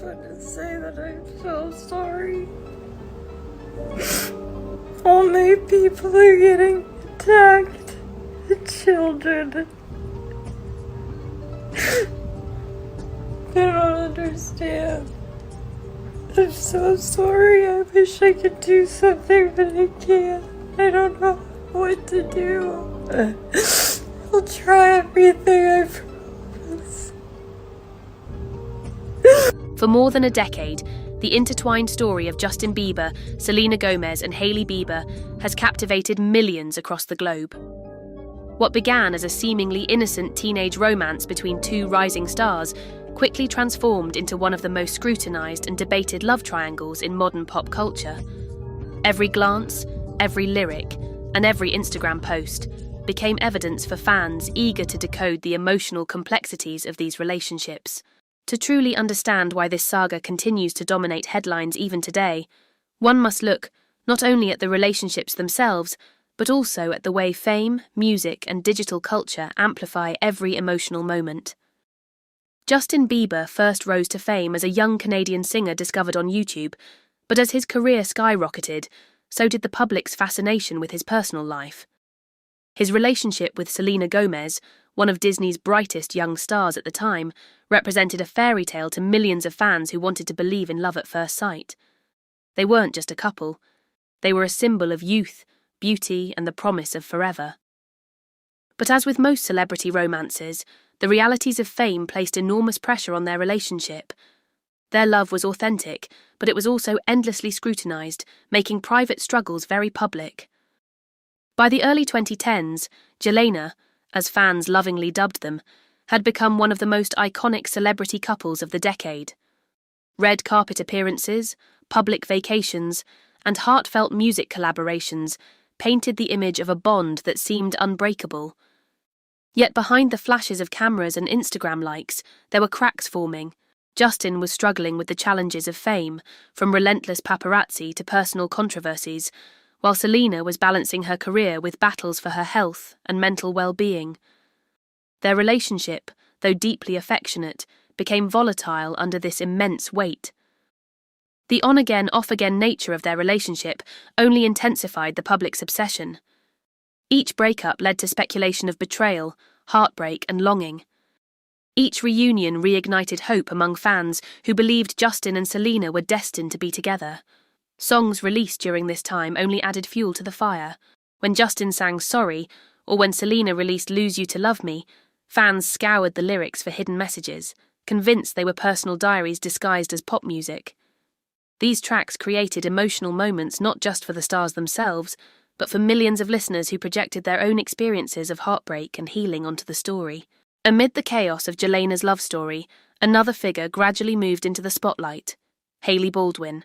want to say that I'm so sorry. Only people are getting attacked. The children. I don't understand. I'm so sorry. I wish I could do something, but I can't. I don't know what to do. I'll try everything, I promise. For more than a decade, the intertwined story of Justin Bieber, Selena Gomez and Hailey Bieber has captivated millions across the globe. What began as a seemingly innocent teenage romance between two rising stars quickly transformed into one of the most scrutinized and debated love triangles in modern pop culture. Every glance, every lyric, and every Instagram post became evidence for fans eager to decode the emotional complexities of these relationships. To truly understand why this saga continues to dominate headlines even today, one must look not only at the relationships themselves, but also at the way fame, music, and digital culture amplify every emotional moment. Justin Bieber first rose to fame as a young Canadian singer discovered on YouTube, but as his career skyrocketed, so did the public's fascination with his personal life. His relationship with Selena Gomez, one of Disney's brightest young stars at the time, represented a fairy tale to millions of fans who wanted to believe in love at first sight. They weren't just a couple. They were a symbol of youth, beauty, and the promise of forever. But as with most celebrity romances, the realities of fame placed enormous pressure on their relationship. Their love was authentic, but it was also endlessly scrutinized, making private struggles very public. By the early 2010s, Jelena, as fans lovingly dubbed them, had become one of the most iconic celebrity couples of the decade. Red carpet appearances, public vacations, and heartfelt music collaborations painted the image of a bond that seemed unbreakable. Yet behind the flashes of cameras and Instagram likes, there were cracks forming. Justin was struggling with the challenges of fame, from relentless paparazzi to personal controversies, while Selena was balancing her career with battles for her health and mental well-being. Their relationship, though deeply affectionate, became volatile under this immense weight. The on-again, off-again nature of their relationship only intensified the public's obsession. Each breakup led to speculation of betrayal, heartbreak, and longing. Each reunion reignited hope among fans who believed Justin and Selena were destined to be together. Songs released during this time only added fuel to the fire. When Justin sang Sorry, or when Selena released Lose You to Love Me, fans scoured the lyrics for hidden messages, convinced they were personal diaries disguised as pop music. These tracks created emotional moments not just for the stars themselves, but for millions of listeners who projected their own experiences of heartbreak and healing onto the story. Amid the chaos of Jelena's love story, another figure gradually moved into the spotlight: Hailey Baldwin.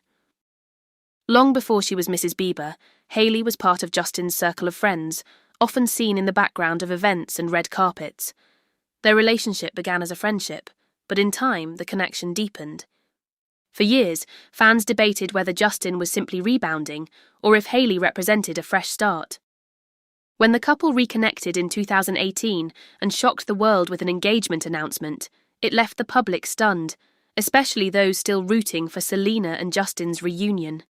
Long before she was Mrs. Bieber, Hailey was part of Justin's circle of friends, often seen in the background of events and red carpets. Their relationship began as a friendship, but in time the connection deepened. For years, fans debated whether Justin was simply rebounding or if Hailey represented a fresh start. When the couple reconnected in 2018 and shocked the world with an engagement announcement, it left the public stunned, especially those still rooting for Selena and Justin's reunion.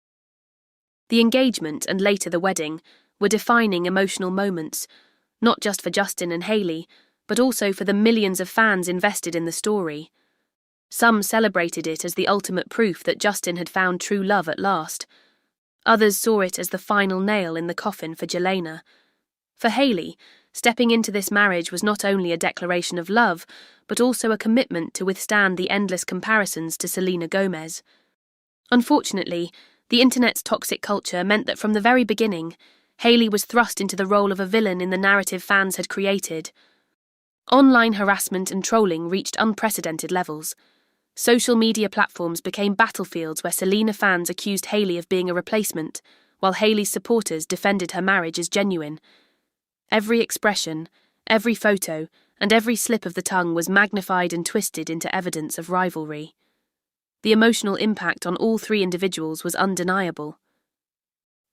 The engagement and later the wedding were defining emotional moments, not just for Justin and Hailey, but also for the millions of fans invested in the story. Some celebrated it as the ultimate proof that Justin had found true love at last. Others saw it as the final nail in the coffin for Jelena. For Hailey, stepping into this marriage was not only a declaration of love, but also a commitment to withstand the endless comparisons to Selena Gomez. Unfortunately, the internet's toxic culture meant that from the very beginning, Hailey was thrust into the role of a villain in the narrative fans had created. Online harassment and trolling reached unprecedented levels. Social media platforms became battlefields where Selena fans accused Hailey of being a replacement, while Hailey's supporters defended her marriage as genuine. Every expression, every photo, and every slip of the tongue was magnified and twisted into evidence of rivalry. The emotional impact on all three individuals was undeniable.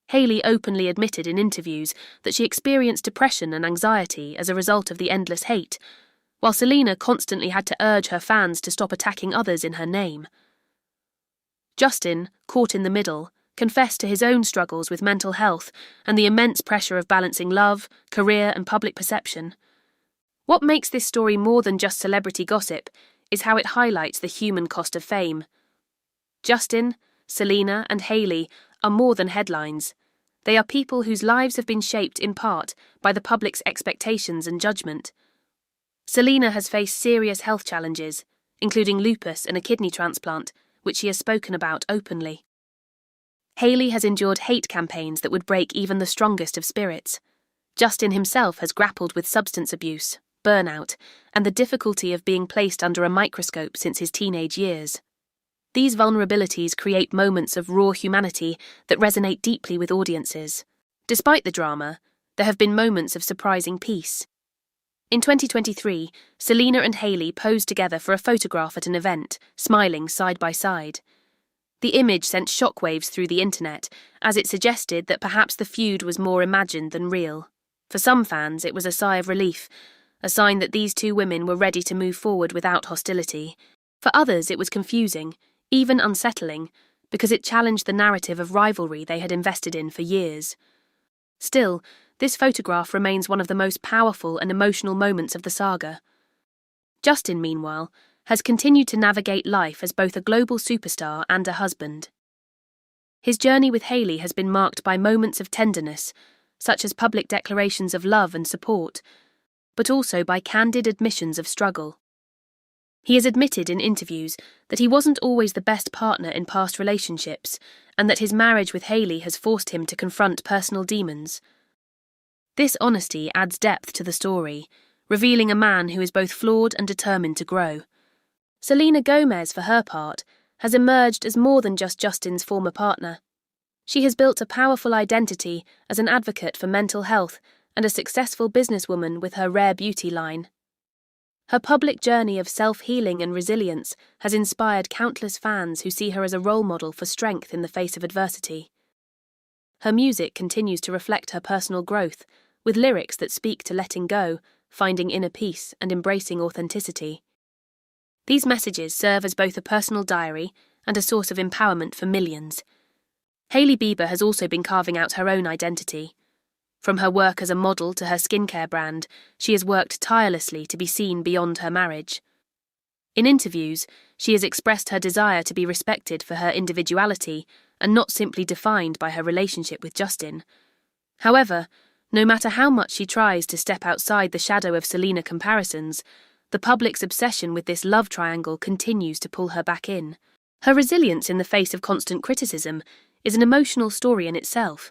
Hailey openly admitted in interviews that she experienced depression and anxiety as a result of the endless hate, while Selena constantly had to urge her fans to stop attacking others in her name. Justin, caught in the middle, confessed to his own struggles with mental health and the immense pressure of balancing love, career, and public perception. What makes this story more than just celebrity gossip is how it highlights the human cost of fame. Justin, Selena, and Hailey are more than headlines. They are people whose lives have been shaped in part by the public's expectations and judgment. Selena has faced serious health challenges, including lupus and a kidney transplant, which she has spoken about openly. Hailey has endured hate campaigns that would break even the strongest of spirits. Justin himself has grappled with substance abuse, burnout, and the difficulty of being placed under a microscope since his teenage years. These vulnerabilities create moments of raw humanity that resonate deeply with audiences. Despite the drama, there have been moments of surprising peace. In 2023, Selena and Hailey posed together for a photograph at an event, smiling side by side. The image sent shockwaves through the internet, as it suggested that perhaps the feud was more imagined than real. For some fans, it was a sigh of relief, a sign that these two women were ready to move forward without hostility. For others, it was confusing, even unsettling, because it challenged the narrative of rivalry they had invested in for years. Still, this photograph remains one of the most powerful and emotional moments of the saga. Justin, meanwhile, has continued to navigate life as both a global superstar and a husband. His journey with Hailey has been marked by moments of tenderness, such as public declarations of love and support, but also by candid admissions of struggle. He has admitted in interviews that he wasn't always the best partner in past relationships, and that his marriage with Hailey has forced him to confront personal demons. This honesty adds depth to the story, revealing a man who is both flawed and determined to grow. Selena Gomez, for her part, has emerged as more than just Justin's former partner. She has built a powerful identity as an advocate for mental health and a successful businesswoman with her rare beauty line. Her public journey of self-healing and resilience has inspired countless fans who see her as a role model for strength in the face of adversity. Her music continues to reflect her personal growth, with lyrics that speak to letting go, finding inner peace, and embracing authenticity. These messages serve as both a personal diary and a source of empowerment for millions. Hailey Bieber has also been carving out her own identity. From her work as a model to her skincare brand, she has worked tirelessly to be seen beyond her marriage. In interviews, she has expressed her desire to be respected for her individuality and not simply defined by her relationship with Justin. However, no matter how much she tries to step outside the shadow of Selena comparisons, the public's obsession with this love triangle continues to pull her back in. Her resilience in the face of constant criticism is an emotional story in itself.